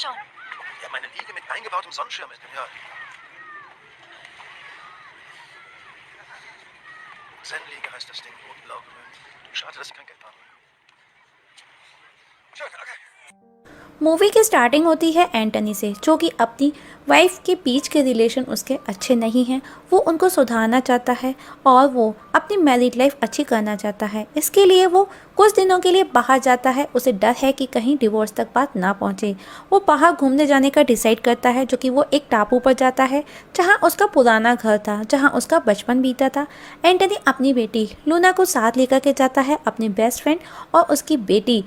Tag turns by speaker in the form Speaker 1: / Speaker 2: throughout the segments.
Speaker 1: nachschauen.
Speaker 2: Ja, meine Liege mit eingebautem Sonnenschirm ist ja. Zen-Liege heißt das Ding, rot-blau grün. Schade, dass sie kein Geld haben. Schön, okay.
Speaker 3: Movie की starting होती है Antony से, जो कि अपनी wife के बीच के रिलेशन उसके अच्छे नहीं हैं। वो उनको सुधारना चाहता है और वो अपनी मैरिड लाइफ अच्छी करना चाहता है। इसके लिए वो कुछ दिनों के लिए बाहर जाता है। उसे डर है कि कहीं डिवोर्स तक बात ना पहुंचे। वो बाहर घूमने जाने का डिसाइड करता है, जो कि वो एक टापू पर जाता है जहां उसका पुराना घर था, जहां उसका बचपन बीता था। एंटनी अपनी बेटी लूना को साथ लेकर के जाता है, अपनी बेस्ट फ्रेंड और उसकी बेटी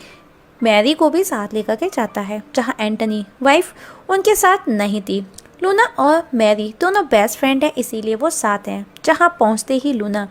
Speaker 3: मैरी को भी साथ लेकर के जाता है, जहां एंटनी वाइफ उनके साथ नहीं थी। लूना और मैरी दोनों बेस्ट फ्रेंड हैं, इसीलिए वो साथ हैं। जहां पहुंचते ही Luna,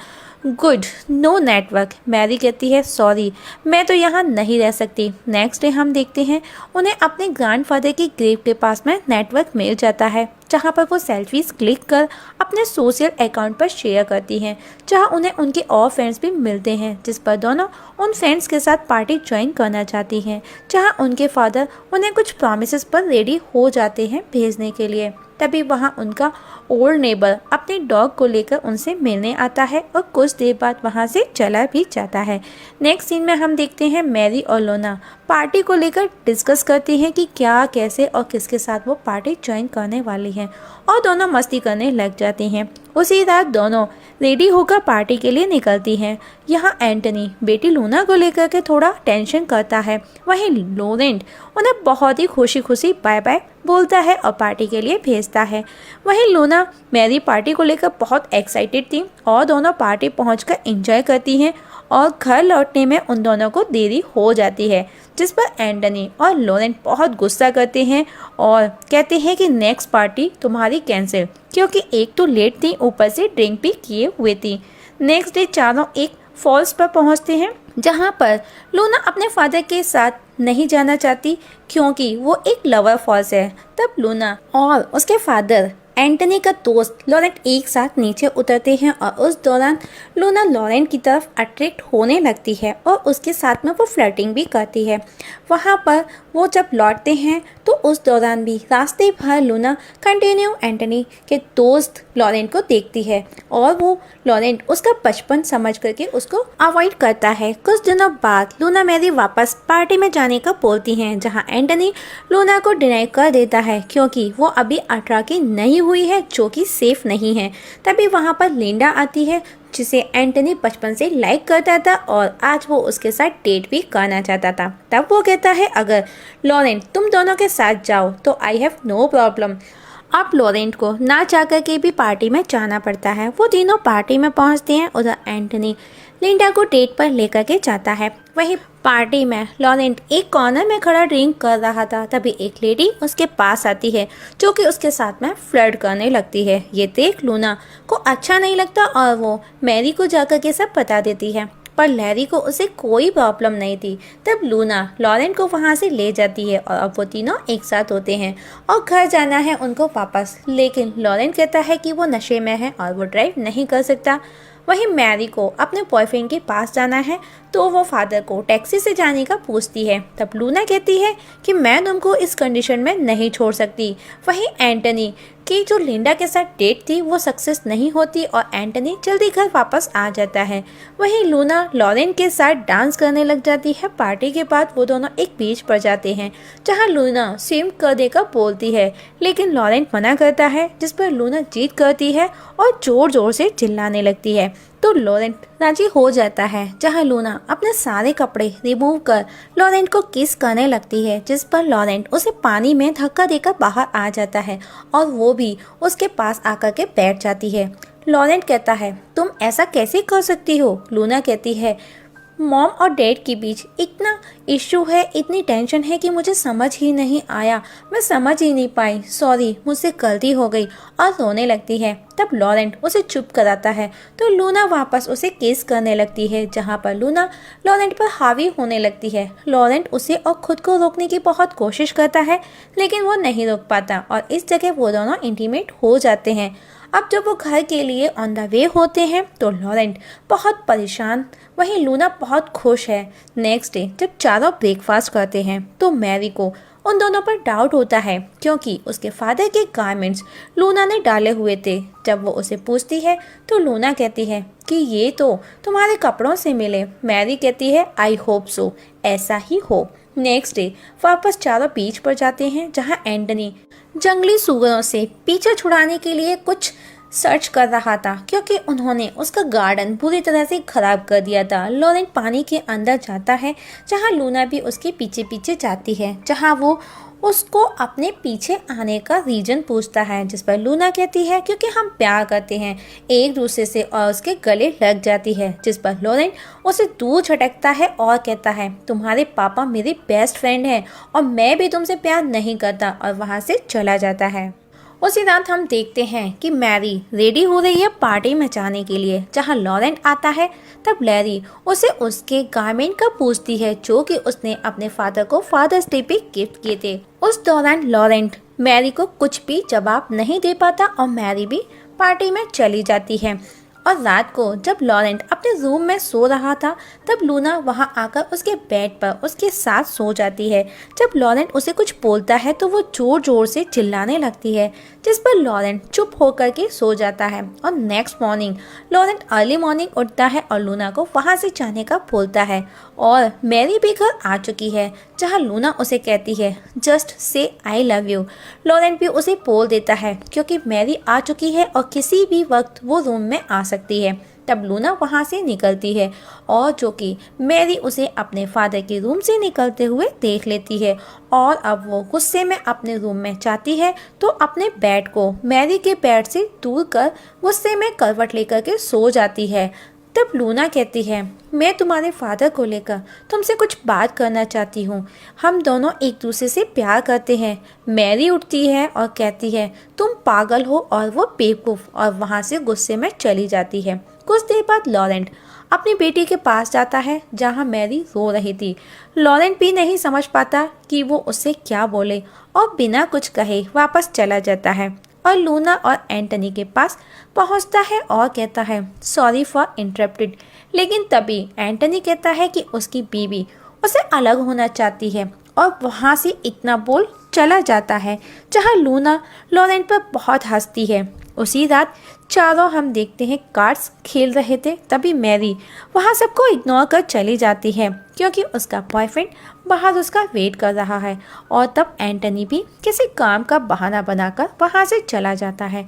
Speaker 3: good, no network. Mary कहती है, सॉरी, मैं तो यहाँ नहीं रह सकती। नेक्स्ट डे हम देखते हैं उन्हें अपने ग्रैंडफादर की ग्रेव के पास में नेटवर्क मिल जाता है, जहाँ पर वो सेल्फीज क्लिक कर अपने सोशल अकाउंट पर शेयर करती हैं, जहाँ उन्हें उनके और फ्रेंड्स भी मिलते हैं, जिस पर दोनों उन फ्रेंड्स के साथ पार्टी ज्वाइन करना चाहती हैं, जहाँ उनके फादर उन्हें कुछ प्रॉमिसेस पर रेडी हो जाते हैं भेजने के लिए। तभी वहाँ उनका ओल्ड नेबर अपने डॉग को लेकर उनसे मिलने आता है और कुछ देर बाद वहाँ से चला भी जाता है। नेक्स्ट सीन में हम देखते हैं मैरी और लोना पार्टी को लेकर डिस्कस करती हैं कि क्या, कैसे और किसके साथ वो पार्टी ज्वाइन करने वाली हैं, और दोनों मस्ती करने लग जाती हैं। उसी रात दोनों रेडी होकर पार्टी के लिए निकलती हैं। यहाँ एंटनी बेटी लूना को लेकर के थोड़ा टेंशन करता है, वहीं लॉरेंट उन्हें बहुत ही खुशी खुशी बाय बाय बोलता है और पार्टी के लिए भेजता है। वहीं लूना मैरी पार्टी को लेकर बहुत एक्साइटेड थी और दोनों पार्टी पहुंचकर एंजॉय करती हैं और घर लौटने में उन दोनों को देरी हो जाती है, जिस पर एंटनी और लॉरेंट बहुत गुस्सा करते हैं और कहते हैं कि नेक्स्ट पार्टी तुम्हारी कैंसिल, क्योंकि एक तो लेट थी, ऊपर से ड्रिंक भी किए हुए थी। नेक्स्ट डे चारों एक फॉल्स पर पहुंचते हैं, जहां पर लूना अपने फादर के साथ नहीं जाना चाहती क्योंकि वो एक लवर फॉल्स है। तब लूना और उसके फादर एंटनी का दोस्त लॉरेंट एक साथ नीचे उतरते हैं और उस दौरान लूना लॉरेंट की तरफ अट्रैक्ट होने लगती है और उसके साथ में वो फ्लर्टिंग भी करती है। वहाँ पर वो जब लौटते हैं तो उस दौरान भी रास्ते भर लूना कंटिन्यू एंटनी के दोस्त लॉरेंट को देखती है और वो लॉरेंट उसका बचपन समझ करके उसको अवॉइड करता है। कुछ दिनों बाद लूना मैरी वापस पार्टी में जाने का बोलती हैं, जहाँ एंटनी लूना को डिनाई कर देता है क्योंकि वो अभी 18 की नहीं हुई है, जो कि सेफ नहीं है। तभी वहाँ पर लिंडा आती है, जिसे एंटनी बचपन से लाइक करता था और आज वो उसके साथ डेट भी करना चाहता था। तब वो कहता है, अगर लॉरेंट तुम दोनों के साथ जाओ तो आई हैव नो प्रॉब्लम। अब लॉरेंट को ना चाहकर के भी पार्टी में जाना पड़ता है। वो तीनों पार्टी में पहुंचते हैं। उधर एंटनी लिंडा को डेट पर लेकर के जाता है। वहीं पार्टी में लॉरेंट एक कॉर्नर में खड़ा ड्रिंक कर रहा था, तभी एक लेडी उसके पास आती है, जो कि उसके साथ में फ्लर्ट करने लगती है। ये देख लूना को अच्छा नहीं लगता और वो मैरी को जाकर के सब बता देती है, पर लैरी को उसे कोई प्रॉब्लम नहीं थी। तब लूना लॉरेंट को वहाँ से ले जाती है और अब वो तीनों एक साथ होते हैं और घर जाना है उनको वापस। लेकिन लॉरेंट कहता है कि वो नशे में है और वो ड्राइव नहीं कर सकता। वहीं मैरी को अपने बॉयफ्रेंड के पास जाना है, तो वो फादर को टैक्सी से जाने का पूछती है। तब लूना कहती है कि मैं तुमको इस कंडीशन में नहीं छोड़ सकती। वहीं एंटनी की जो लिंडा के साथ डेट थी वो सक्सेस नहीं होती और एंटनी जल्दी घर वापस आ जाता है। वहीं लूना लॉरेंट के साथ डांस करने लग जाती है। पार्टी के बाद वो दोनों एक बीच पर जाते हैं, जहां लूना स्विम करने का बोलती है, लेकिन लॉरेंट मना करता है, जिस पर लूना जीत करती है और जोर जोर से चिल्लाने लगती है। तो लॉरेंट राजी हो जाता है, जहां लूना अपने सारे कपड़े रिमूव कर लॉरेंट को किस करने लगती है, जिस पर लॉरेंट उसे पानी में धक्का देकर बाहर आ जाता है और वो भी उसके पास आकर के बैठ जाती है। लॉरेंट कहता है, तुम ऐसा कैसे कर सकती हो? लूना कहती है, मॉम और डैड के बीच इतना इशू है, इतनी टेंशन है कि मुझे समझ ही नहीं आया, मैं समझ ही नहीं पाई, सॉरी, मुझसे गलती हो गई, और रोने लगती है। तब लॉरेंट उसे चुप कराता है, तो लूना वापस उसे किस करने लगती है, जहां पर लूना लॉरेंट पर हावी होने लगती है। लॉरेंट उसे और खुद को रोकने की बहुत कोशिश करता है, लेकिन वो नहीं रोक पाता और इस जगह वो दोनों इंटीमेट हो जाते हैं। अब जब वो घर के लिए ऑन द वे होते हैं तो लॉरेंट बहुत परेशान, वहीं लूना बहुत खुश है। नेक्स्ट डे जब चारों ब्रेकफास्ट करते हैं तो मैरी को उन दोनों पर डाउट होता है क्योंकि उसके फादर के गारमेंट्स लूना ने डाले हुए थे। जब वो उसे पूछती है तो लूना कहती है कि ये तो तुम्हारे कपड़ों से मिले। मैरी कहती है आई होप सो, ऐसा ही हो। नेक्स्ट डे वापस चारों बीच पर जाते हैं जहां एंटनी जंगली सुअरों से पीछा छुड़ाने के लिए कुछ सर्च कर रहा था क्योंकि उन्होंने उसका गार्डन पूरी तरह से खराब कर दिया था। लॉरेंट पानी के अंदर जाता है जहां लूना भी उसके पीछे पीछे जाती है, जहां वो उसको अपने पीछे आने का रीजन पूछता है, जिस पर लूना कहती है क्योंकि हम प्यार करते हैं एक दूसरे से और उसके गले लग जाती है। जिस पर लॉरेंट उसे दूर झटकता है और कहता है तुम्हारे पापा मेरे बेस्ट फ्रेंड हैं और मैं भी तुमसे प्यार नहीं करता, और वहाँ से चला जाता है। उसी रात हम देखते हैं कि मैरी रेडी हो रही है पार्टी मचाने के लिए। जहां लॉरेंट आता है तब लैरी उसे उसके गारमेंट का पूछती है जो कि उसने अपने फादर को फादर्स डे पे गिफ्ट किए थे। उस दौरान लॉरेंट मैरी को कुछ भी जवाब नहीं दे पाता और मैरी भी पार्टी में चली जाती है। और रात को जब लॉरेंट अपने रूम में सो रहा था तब लूना वहां आकर उसके बेड पर उसके साथ सो जाती है। जब लॉरेंट उसे कुछ बोलता है तो वो जोर जोर से चिल्लाने लगती है, जिस पर लॉरेंट चुप होकर के सो जाता है। और next morning Laurent early morning उठता है और लूना को वहां से जाने का बोलता है। और मैरी भी घर आ चुकी है जहां लूना उसे कहती है just say I love you. Laurent भी उसे बोल देता है क्योंकि मैरी आ चुकी है और किसी भी वक्त वो रूम में आ सकती है। तब लूना वहां से निकलती है और जो कि मैरी उसे अपने फादर के रूम से निकलते हुए देख लेती है। और अब वो गुस्से में अपने रूम में जाती है तो अपने बेड को मैरी के बेड से दूर कर गुस्से में करवट लेकर के सो जाती है। तब लूना कहती है मैं तुम्हारे फादर को लेकर तुमसे कुछ बात करना चाहती हूँ, हम दोनों एक दूसरे से प्यार करते हैं। मैरी उठती है और कहती है तुम पागल हो और वो बेवकूफ़, और वहाँ से गुस्से में चली जाती है। कुछ देर बाद लॉरेंट अपनी बेटी के पास जाता है जहाँ मैरी रो रही थी। लॉरेंट भी नहीं समझ पाता कि वो उससे क्या बोले और बिना कुछ कहे वापस चला जाता है और लूना और एंटनी के पास पहुंचता है और कहता है सॉरी फॉर इंटरप्टेड। लेकिन तभी एंटनी कहता है कि उसकी बीवी उसे अलग होना चाहती है और वहां से इतना बोल चला जाता है, जहां लूना लॉरेंट पर बहुत हंसती है। उसी रात चारों हम देखते हैं कार्ड्स खेल रहे थे। तभी मैरी वहाँ सबको इग्नोर कर चली जाती है क्योंकि उसका बॉयफ्रेंड बाहर उसका वेट कर रहा है। और तब एंटनी भी किसी काम का बहाना बनाकर वहाँ से चला जाता है।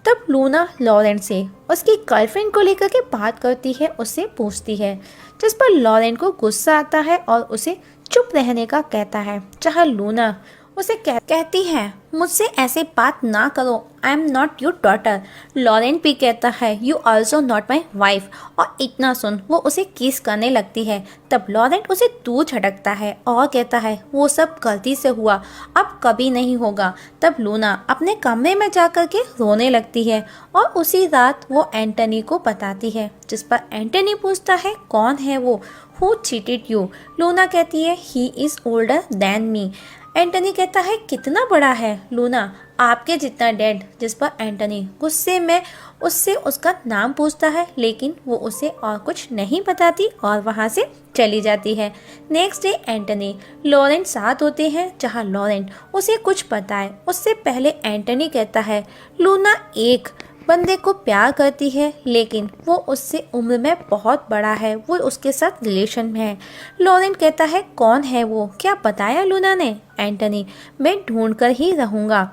Speaker 3: तब लूना लॉरेंट से उसकी गर्लफ्रेंड को लेकर के बात करती है, उससे पूछती है, जिस पर लॉरेंट को गुस्सा आता है और उसे चुप रहने का कहता है। जहाँ लूना उसे कहती है मुझसे ऐसे बात ना करो, I am not your daughter. Laurent भी कहता है you also not my wife. और इतना सुन वो उसे किस करने लगती है। तब लॉरेंट उसे दूर झटकता है और कहता है वो सब गलती से हुआ, अब कभी नहीं होगा। तब लूना अपने कमरे में जाकर के रोने लगती है और उसी रात वो एंटनी को बताती है, जिस पर एंटनी पूछता है कौन है वो, हु चीटेड यू। लूना कहती है he is older than me. Antony कहता है कितना बड़ा है। लूना आपके जितना डेड। जिस पर एंटनी गुस्से में उससे उसका नाम पूछता है, लेकिन वो उसे और कुछ नहीं बताती और वहाँ से चली जाती है। नेक्स्ट डे एंटनी लॉरेंट साथ होते हैं जहाँ लॉरेंट उसे कुछ बताए उससे पहले एंटनी कहता है लूना एक बंदे को प्यार करती है लेकिन वो उससे उम्र में बहुत बड़ा है, वो उसके साथ रिलेशन में है। लॉरेंट कहता है कौन है वो, क्या बताया लूना ने। एंटनी मैं ढूंढ कर ही रहूँगा।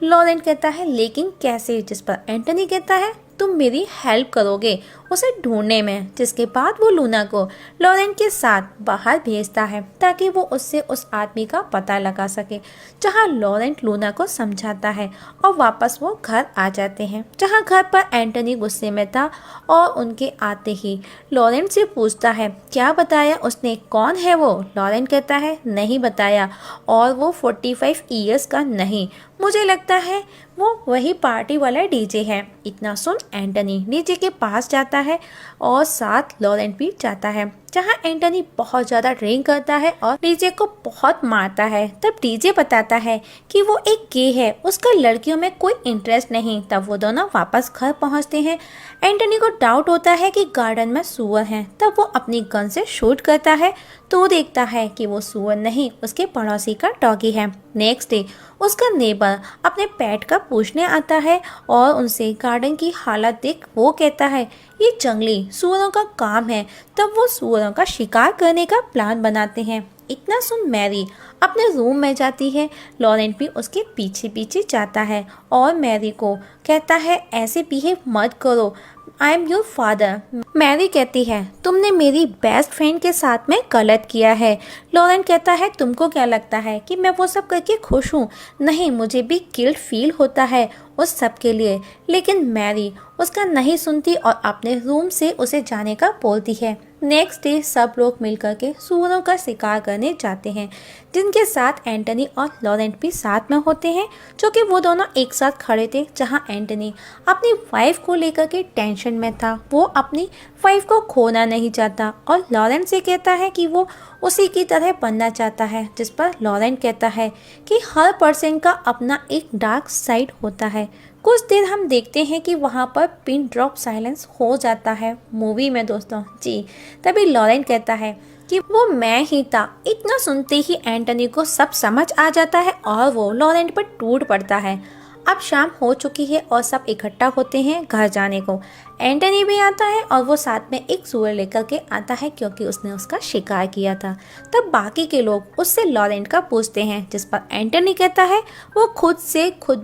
Speaker 3: लॉरेंट कहता है लेकिन कैसे। जिस पर एंटनी कहता है तुम मेरी हेल्प करोगे उसे ढूंढने में। जिसके बाद वो लूना को लॉरेंट के साथ बाहर भेजता है ताकि वो उससे उस आदमी का पता लगा सके। जहां लॉरेंट लूना को समझाता है और वापस वो घर आ जाते हैं, जहां घर पर एंटनी गुस्से में था और उनके आते ही लॉरेंट से पूछता है क्या बताया उसने, कौन है वो। लॉरेंट कहता है नहीं बताया और वो 45 ईयर्स का नहीं, मुझे लगता है वो वही पार्टी वाला डीजे है। इतना सुन एंटनी डीजे के पास जाता है और साथ लॉरेंट भी जाता है, जहाँ एंटनी बहुत ज़्यादा ड्रिंक करता है और डीजे को बहुत मारता है। तब डीजे बताता है कि वो एक गे है, उसका लड़कियों में कोई इंटरेस्ट नहीं। तब वो दोनों वापस घर पहुँचते हैं। एंटनी को डाउट होता है कि गार्डन में सूअर हैं। तब वो अपनी गन से शूट करता है तो देखता है कि वो सूअर नहीं, उसके पड़ोसी का डॉगी है। नेक्स्ट डे उसका नेबर अपने पेट का पूछने आता है और उनसे गार्डन की हालत देख वो कहता है ये जंगली सूअरों का काम है। तब वो सूअरों का शिकार करने का प्लान बनाते हैं। इतना सुन मैरी अपने रूम में जाती है। लॉरेंट भी उसके पीछे पीछे जाता है और मैरी को कहता है ऐसे बिहेव मत करो, I am your father. Mary कहती है तुमने मेरी बेस्ट फ्रेंड के साथ में गलत किया है। लॉरेंट कहता है तुमको क्या लगता है कि मैं वो सब करके खुश हूँ? नहीं, मुझे भी गिल्ट फील होता है उस सब के लिए। लेकिन मैरी उसका नहीं सुनती और अपने रूम से उसे जाने का बोलती है। नेक्स्ट डे सब लोग मिलकर के सूअरों का शिकार करने जाते हैं, जिनके साथ एंटनी और लॉरेंट भी साथ में होते हैं, जो कि वो दोनों एक साथ खड़े थे। जहां एंटनी अपनी वाइफ को लेकर के टेंशन में था, वो अपनी वाइफ को खोना नहीं चाहता और लॉरेंट से कहता है कि वो उसी की तरह बनना चाहता है। जिस पर लॉरेंट कहता है कि हर पर्सन का अपना एक डार्क साइड होता है। कुछ देर हम देखते हैं कि वहाँ पर पिन ड्रॉप साइलेंस हो जाता है मूवी में दोस्तों जी। तभी लॉरेंट कहता है कि वो मैं ही था। इतना सुनते ही एंटनी को सब समझ आ जाता है और वो लॉरेंट पर टूट पड़ता है। अब शाम हो चुकी है और सब इकट्ठा होते हैं घर जाने को। एंटनी भी आता है और वो साथ में एक सूअर लेकर के आता है क्योंकि उसने उसका शिकार किया था। तब बाकी के लोग उससे लॉरेंट का पूछते हैं, जिस पर एंटनी कहता है वो खुद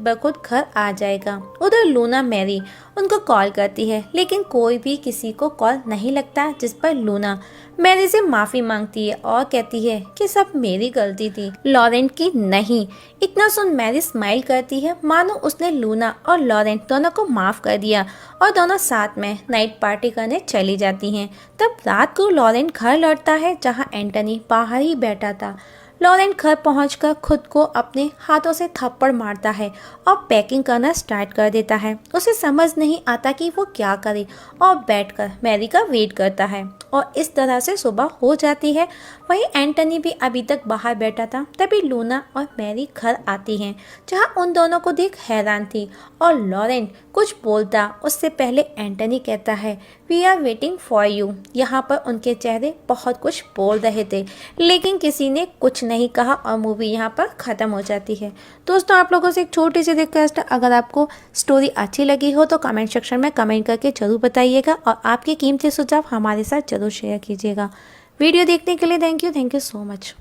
Speaker 3: ब खुद घर आ जाएगा। उधर लूना मैरी उनको कॉल करती है, लेकिन कोई भी किसी को कॉल नहीं लगता। जिस पर लूना मैरी से माफ़ी मांगती है और कहती है कि सब मेरी गलती थी, लॉरेंट की नहीं। इतना सुन मैरी स्माइल करती है, मानो उसने लूना और लॉरेंट दोनों को माफ़ कर दिया और दोनों साथ में नाइट पार्टी करने चली जाती हैं। तब रात को लॉरेंट घर लौटता है, जहां एंटनी बाहर ही बैठा था। लॉरेंट घर पहुंचकर खुद को अपने हाथों से थप्पड़ मारता है और पैकिंग करना स्टार्ट कर देता है। उसे समझ नहीं आता कि वो क्या करे और बैठकर मैरी का वेट करता है और इस तरह से सुबह हो जाती है। वहीं एंटनी भी अभी तक बाहर बैठा था। तभी लूना और मैरी घर आती हैं, जहां उन दोनों को देख हैरान थी और लॉरेंट कुछ बोलता उससे पहले एंटनी कहता है we are waiting for you. यहाँ पर उनके चेहरे बहुत कुछ बोल रहे थे, लेकिन किसी ने कुछ नहीं कहा और मूवी यहाँ पर ख़त्म हो जाती है। दोस्तों आप लोगों से एक छोटी सी रिक्वेस्ट है, अगर आपको स्टोरी अच्छी लगी हो तो कमेंट सेक्शन में कमेंट करके ज़रूर बताइएगा और आपके कीमती सुझाव हमारे साथ ज़रूर शेयर कीजिएगा। वीडियो देखने के लिए थैंक यू सो मच।